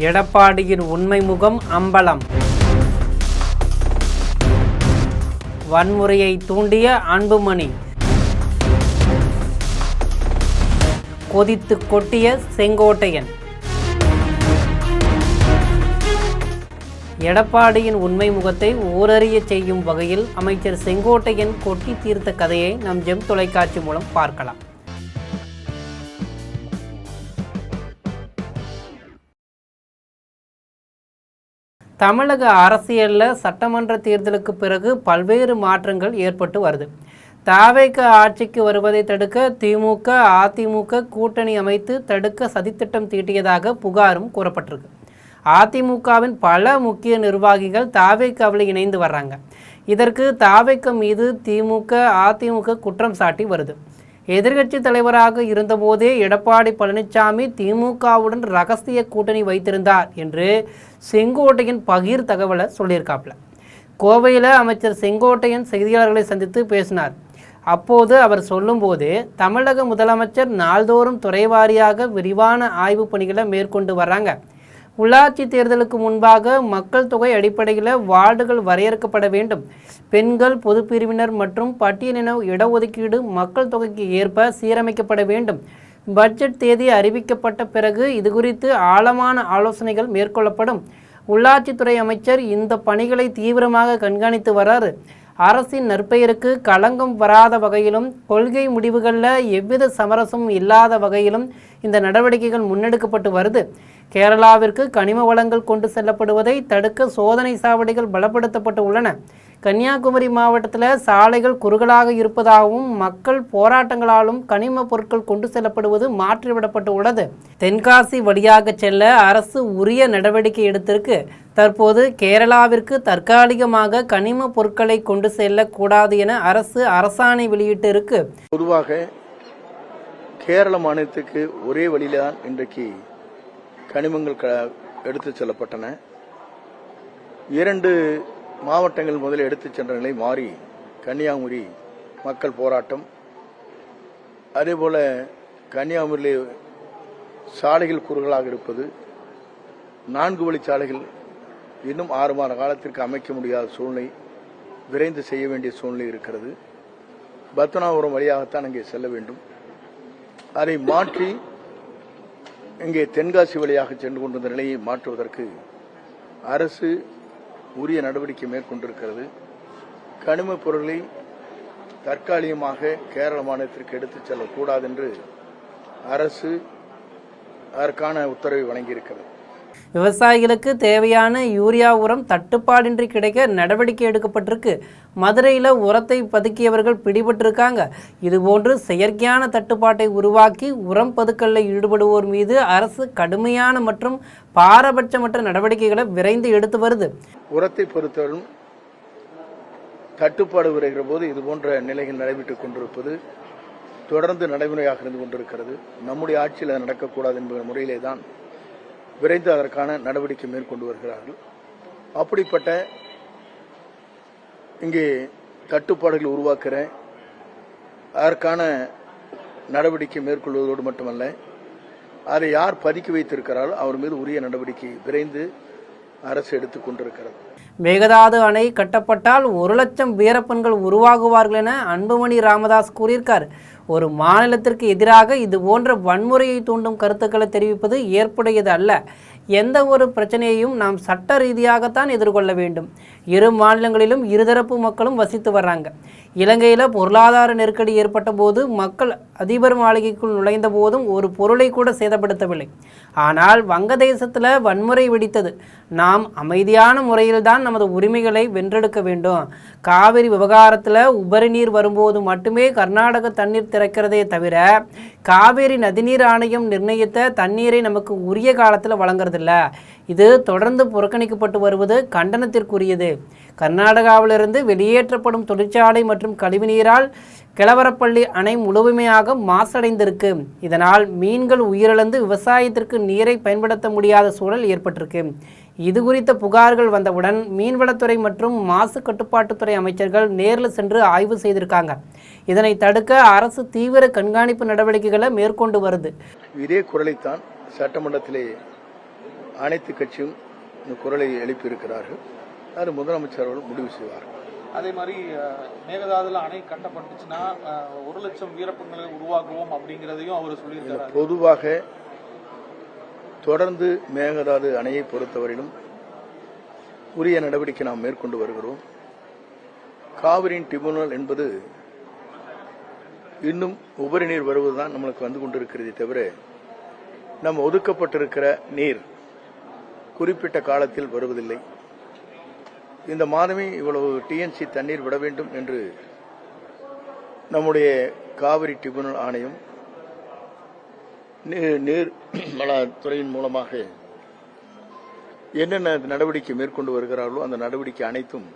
எடப்பாடியின் உண்மை முகம் அம்பலம். வன்முறையை தூண்டிய அன்புமணி. கொதித்து கொட்டிய செங்கோட்டையன். எடப்பாடியின் உண்மை முகத்தை ஊரறிய செய்யும் வகையில் அமைச்சர் செங்கோட்டையன் கொட்டி தீர்த்த கதையை நம் ஜெம் தொலைக்காட்சி மூலம் பார்க்கலாம். தமிழக அரசியலில் சட்டமன்ற தேர்தலுக்கு பிறகு பல்வேறு மாற்றங்கள் ஏற்பட்டு வருது. தாவேக ஆட்சிக்கு வருவதை தடுக்க திமுக அதிமுக கூட்டணி அமைத்து தடுக்க சதித்திட்டம் தீட்டியதாக புகாரும் கூறப்பட்டிருக்கு. அதிமுகவின் பல முக்கிய நிர்வாகிகள் தாவேகவில் இணைந்து வர்றாங்க. இதற்கு தாவேக மீது திமுக அதிமுக குற்றம் சாட்டி வருது. எதிர்க்கட்சி தலைவராக இருந்தபோதே எடப்பாடி பழனிசாமி திமுகவுடன் ரகசிய கூட்டணி வைத்திருந்தார் என்று செங்கோட்டையன் பகீர் தகவலை சொல்லியிருக்காப்புல. கோவையில் அமைச்சர் செங்கோட்டையன் செய்தியாளர்களை சந்தித்து பேசினார். அப்போது அவர் சொல்லும்போது, தமிழக முதலமைச்சர் நாள்தோறும் துறைவாரியாக விரிவான ஆய்வு பணிகளை மேற்கொண்டு வர்றாங்க. உள்ளாட்சி தேர்தலுக்கு முன்பாக மக்கள் தொகை அடிப்படையில் வார்டுகள் வரையறுக்கப்பட வேண்டும். பெண்கள், பொது பிரிவினர் மற்றும் பட்டியலின இடஒதுக்கீடு மக்கள் தொகைக்கு ஏற்ப சீரமைக்கப்பட வேண்டும். பட்ஜெட் தேதி அறிவிக்கப்பட்ட பிறகு இது குறித்து ஆழமான ஆலோசனைகள் மேற்கொள்ளப்படும். உள்ளாட்சித்துறை அமைச்சர் இந்த பணிகளை தீவிரமாக கண்காணித்து வராரு. அரசின் நற்பெயருக்கு களங்கம் வராத வகையிலும் கொள்கை முடிவுகளில் எவ்வித சமரசமும் இல்லாத வகையிலும் இந்த நடவடிக்கைகள் முன்னெடுக்கப்பட்டு வருது. கேரளாவிற்கு கனிம வளங்கள் கொண்டு செல்லப்படுவதை தடுக்க சோதனை சாவடிகள் பலப்படுத்தப்பட்டு உள்ளன. கன்னியாகுமரி மாவட்டத்தில் சாலைகள் குறுகலாக இருப்பதாகவும் மக்கள் போராட்டங்களாலும் கனிம பொருட்கள் கொண்டு செல்லப்படுவது மாற்றிவிடப்பட்டு உள்ளது. தென்காசி வழியாக செல்ல அரசு உரிய நடவடிக்கை எடுத்திருக்கு. தற்போது கேரளாவிற்கு தற்காலிகமாக கனிம பொருட்களை கொண்டு செல்லக்கூடாது என அரசு அரசாணை வெளியிட்டு இருக்கு. பொதுவாக கேரள மாநிலத்துக்கு ஒரே வழியில தான் இன்றைக்கு கனிமங்கள் எடுத்து செல்லப்பட்டன. 2 மாவட்டங்கள் முதலில் எடுத்துச் சென்ற நிலை மாறி கன்னியாகுமரி மக்கள் போராட்டம், அதேபோல கன்னியாகுமரியிலே சாலைகள் குறுகலாக இருப்பது, 4 வழிச்சாலைகள் இன்னும் 6 மாத காலத்திற்கு அமைக்க முடியாத சூழ்நிலை, விரைந்து செய்ய வேண்டிய சூழ்நிலை இருக்கிறது. பத்மநாபபுரம் வழியாகத்தான் அங்கே செல்ல வேண்டும். அதை மாற்றி இங்கே தென்காசி வழியாக சென்று கொண்டிருந்த நிலையை மாற்றுவதற்கு அரசு உரிய நடவடிக்கை மேற்கொண்டிருக்கிறது. கனிம பொருட்களை தற்காலிகமாக கேரள மாநிலத்திற்கு எடுத்துச் செல்லக்கூடாது என்று அரசு அதற்கான உத்தரவை வழங்கியிருக்கிறது. விவசாயிகளுக்கு தேவையான யூரியா உரம் தட்டுப்பாடின்றி கிடைக்க நடவடிக்கை எடுக்கப்பட்டிருக்கு. மதுரையில் உரத்தை பதுக்கியவர்கள் பிடிபட்டிருக்காங்க. இதுபோன்று செயற்கையான தட்டுப்பாட்டை உருவாக்கி உரம் பதுக்கலில் ஈடுபடுவோர் மீது அரசு கடுமையான மற்றும் பாரபட்சமற்ற நடவடிக்கைகளை விரைந்து எடுத்து வருது. உரத்தை பொறுத்தவரையும் தட்டுப்பாடு வருகிற போது இதுபோன்ற நிலைகள் நடைபெற்றுக் கொண்டிருப்பது தொடர்ந்து நடைமுறையாக இருந்து கொண்டிருக்கிறது. நம்முடைய ஆட்சியில் நடக்கக்கூடாது என்கிற முறையிலே தான் விரைந்து அதற்கான நடவடிக்கை மேற்கொண்டு வருகிறார்கள். அப்படிப்பட்ட இங்கே தட்டுப்பாடுகள் உருவாக்குற அதற்கான நடவடிக்கை மேற்கொள்வதோடு மட்டுமல்ல, அதை யார் பதுக்கி வைத்திருக்கிறாரோ அவர் மீது உரிய நடவடிக்கை விரைந்து அரசு எடுத்துக் கொண்டிருக்கிறது. மேகதாது அணை கட்டப்பட்டால் 1 லட்சம் வீரப்பன்கள் உருவாகுவார்கள் என அன்புமணி ராமதாஸ் கூறியிருக்கார். ஒரு மாநிலத்திற்கு எதிராக இது போன்ற வன்முறையை தூண்டும் கருத்துக்களை தெரிவிப்பது ஏற்புடையது அல்ல. எந்த ஒரு பிரச்சனையையும் நாம் சட்ட ரீதியாகத்தான் எதிர்கொள்ள வேண்டும். இரு மாநிலங்களிலும் இருதரப்பு மக்களும் வசித்து வர்றாங்க. இலங்கையில் பொருளாதார நெருக்கடி ஏற்பட்ட போது மக்கள் அதிபர் மாளிகைக்குள் நுழைந்த போதும் ஒரு பொருளை கூட சேதப்படுத்தவில்லை. ஆனால் வங்கதேசத்தில் வன்முறை வெடித்தது. நாம் அமைதியான முறையில்தான் நமது உரிமைகளை வென்றெடுக்க வேண்டும். காவிரி விவகாரத்தில் உபரி நீர் வரும்போது மட்டுமே கர்நாடக தண்ணீர் திறக்கிறதே தவிர காவிரி நதிநீர் ஆணையம் நிர்ணயித்த தண்ணீரை நமக்கு உரிய காலத்தில் வழங்குறதில்ல. இது தொடர்ந்து புறக்கணிக்கப்பட்டு வருவது கண்டனத்திற்குரியது. கர்நாடகாவிலிருந்து வெளியேற்றப்படும் தொழிற்சாலை மற்றும் கழிவுநீரால் கிழவரப்பள்ளி அணை முழுமையாக மாசடைந்திருக்கு. இதனால் மீன்கள் உயிரிழந்து விவசாயத்திற்கு நீரை பயன்படுத்த முடியாத சூழல் ஏற்பட்டிருக்கு. இது குறித்த புகார்கள் வந்தவுடன் மீன்வளத்துறை மற்றும் மாசு கட்டுப்பாட்டுத்துறை அமைச்சர்கள் நேரில் சென்று ஆய்வு செய்திருக்காங்க. இதனை தடுக்க அரசு தீவிர கண்காணிப்பு நடவடிக்கைகளை மேற்கொண்டு வருது. இதே குரலைத்தான் சட்டமன்றத்திலே அனைத்து கட்சியும் இந்த குரலை எழுப்பியிருக்கிறார்கள். அது முதலமைச்சர் அவர்கள் முடிவு செய்வார்கள். அதே மாதிரி மேகதாதுல அணை கட்டப்பட்டுச்சுன்னா 1,00,000 வீரப்பங்களை உருவாக்குவோம் அப்படிங்கிறதையும் அவர் சொல்லியிருக்கிறார். பொதுவாக தொடர்ந்து மேகதாது அணையை பொறுத்தவரையிலும் உரிய நடவடிக்கை நாம் மேற்கொண்டு வருகிறோம். காவிரியின் டிரிபியூனல் என்பது இன்னும் உபரி நீர் வருவதுதான் நம்மளுக்கு வந்து கொண்டிருக்கிறதே தவிர நம்ம ஒதுக்கப்பட்டிருக்கிற நீர் குறிப்பிட்ட காலத்தில் வருவதில்லை. இந்த மாதமே இவ்வளவு டிஎன்சி தண்ணீர் விட வேண்டும் என்று நம்முடைய காவிரி டிரிபியூனல் ஆணையம் நீர் வளத்துறையின் மூலமாக என்னென்ன நடவடிக்கை மேற்கொண்டு வருகிறார்களோ அந்த நடவடிக்கை அனைத்தும்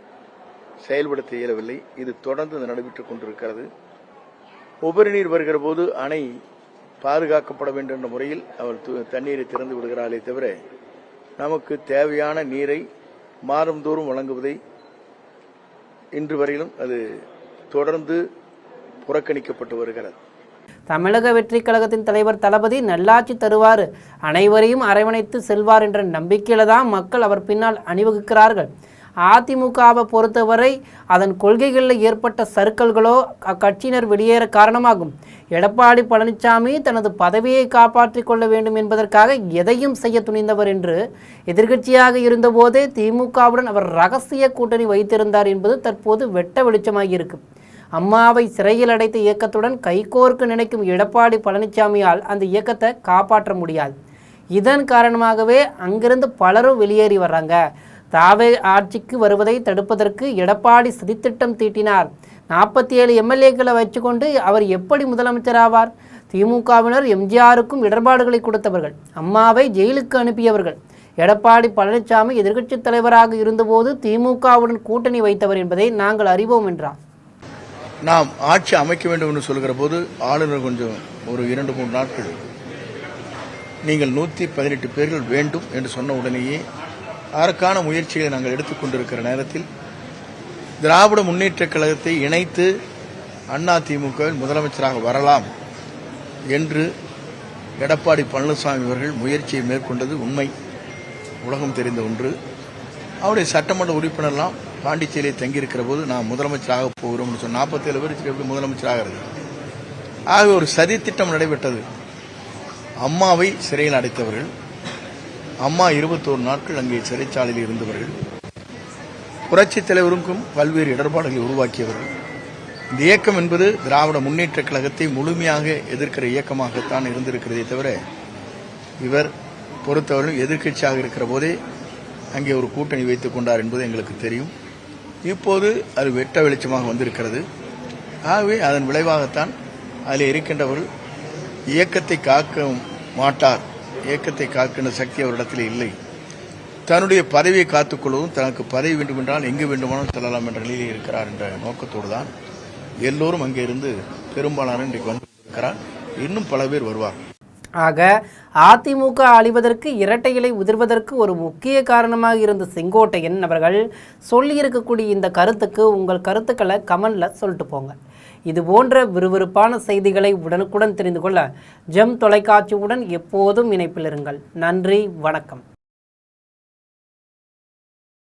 செயல்படுத்த இயலவில்லை. இது தொடர்ந்து நடைபெற்றுக் கொண்டிருக்கிறது. உபரி நீர் வருகிற போது அணை பாதுகாக்கப்பட வேண்டும் என்ற முறையில் அவர் தண்ணீரை திறந்து விடுகிறார்களே தவிர நமக்கு தேவையான நீரை மாதந்தோறும் வழங்குவதை இன்று வரையிலும் அது தொடர்ந்து புறக்கணிக்கப்பட்டு வருகிறது. தமிழக வெற்றி கழகத்தின் தலைவர் தளபதி நல்லாட்சி தருவார், அனைவரையும் அரவணைத்து செல்வார் என்ற நம்பிக்கையில தான் மக்கள் அவர் பின்னால் அணிவகுக்கிறார்கள். அதிமுகவை பொறுத்தவரை அதன் கொள்கைகளில் ஏற்பட்ட சறுக்கல்களோ அக்கட்சியினர் வெளியேற காரணமாகும். எடப்பாடி பழனிசாமி தனது பதவியை காப்பாற்றிக் கொள்ள வேண்டும் என்பதற்காக எதையும் செய்ய துணிந்தவர் என்று எதிர்க்கட்சியாக இருந்தபோதே திமுகவுடன் அவர் ரகசிய கூட்டணி வைத்திருந்தார் என்பது தற்போது வெட்ட வெளிச்சமாகியிருக்கு. அம்மாவை சிறையில் அடைத்த இயக்கத்துடன் கைகோர்க்க நினைக்கும் எடப்பாடி பழனிசாமியால் அந்த இயக்கத்தை காப்பாற்ற முடியாது. இதன் காரணமாகவே அங்கிருந்து பலரும் வெளியேறி வர்றாங்க. தாவே ஆட்சிக்கு வருவதை தடுப்பதற்கு எடப்பாடி சதித்திட்டம் தீட்டினார். 47 எம்எல்ஏக்களை வச்சுக்கொண்டு அவர் எப்படி முதலமைச்சர் ஆவார்? திமுகவினர் எம்ஜிஆருக்கும் இடர்பாடுகளை கொடுத்தவர்கள், அம்மாவை ஜெயிலுக்கு அனுப்பியவர்கள். எடப்பாடி பழனிசாமி எதிர்க்கட்சித் தலைவராக இருந்தபோது திமுகவுடன் கூட்டணி வைத்தவர் என்பதை நாங்கள் அறிவோம் என்றார். நாம் ஆட்சி அமைக்க வேண்டும் என்று சொல்கிற போது ஆளுநர் கொஞ்சம் ஒரு 2-3 நாட்கள் நீங்கள் 118 பேர்கள் வேண்டும் என்று சொன்ன உடனேயே அதற்கான முயற்சிகளை நாங்கள் எடுத்துக்கொண்டிருக்கிற நேரத்தில் திராவிட முன்னேற்ற கழகத்தை இணைத்து அதிமுகவில் முதலமைச்சராக வரலாம் என்று எடப்பாடி பழனிசாமி அவர்கள் முயற்சியை மேற்கொண்டது உண்மை, உலகம் தெரிந்த ஒன்று. அவருடைய சட்டமன்ற உறுப்பினர்லாம் பாண்டிச்சேரியில் தங்கியிருக்கிற போது நான் முதலமைச்சராக போகிறோம் சொன்ன 47 பேர் எப்படி முதலமைச்சராகிறது? ஆகவே ஒரு சதி திட்டம் நடைபெற்றது. அம்மாவை சிறையில் அடைத்தவர்கள், அம்மா 21 நாட்கள் அங்கே சிறைச்சாலையில் இருந்தவர்கள், புரட்சித் தலைவருக்கும் பல்வேறு இடர்பாடுகளை உருவாக்கியவர்கள். இந்த இயக்கம் என்பது திராவிட முன்னேற்ற கழகத்தை முழுமையாக எதிர்க்கிற இயக்கமாகத்தான் இருந்திருக்கிறதே தவிர இவர் பொறுத்தவரையும் எதிர்க்கட்சியாக இருக்கிற போதே அங்கே ஒரு கூட்டணி வைத்துக் கொண்டார் என்பது எங்களுக்கு தெரியும். இப்போது அது வெட்ட வெளிச்சமாக வந்திருக்கிறது. ஆகவே அதன் விளைவாகத்தான் அதில் இருக்கின்றவர்கள் இயக்கத்தை காக்க மாட்டார், இயக்கத்தை காக்கின்ற சக்தி அவரிடத்தில் இல்லை, தன்னுடைய பதவியை காத்துக்கொள்வதும் தனக்கு பதவி வேண்டுமென்றால் எங்கு வேண்டுமானாலும் செல்லலாம் என்ற நிலையில் இருக்கிறார் என்ற நோக்கத்தோடு தான் எல்லோரும் அங்கே இருந்து பெரும்பாலான இன்றைக்கு வந்திருக்கிறார். இன்னும் பல பேர் வருவார். ஆக அதிமுக அழிவதற்கு இரட்டை இலை உதிர்வதற்கு ஒரு முக்கிய காரணமாக இருந்த செங்கோட்டையன் அவர்கள் சொல்லியிருக்கக்கூடிய இந்த கருத்துக்கு உங்கள் கருத்துக்களை கமெண்ட்ல சொல்லிட்டு போங்க. இது போன்ற விறுவிறுப்பான செய்திகளை உடனுக்குடன் தெரிந்து கொள்ள ஜெம் தொலைக்காட்சியுடன் எப்போதும் இணைப்பில் இருங்கள். நன்றி, வணக்கம்.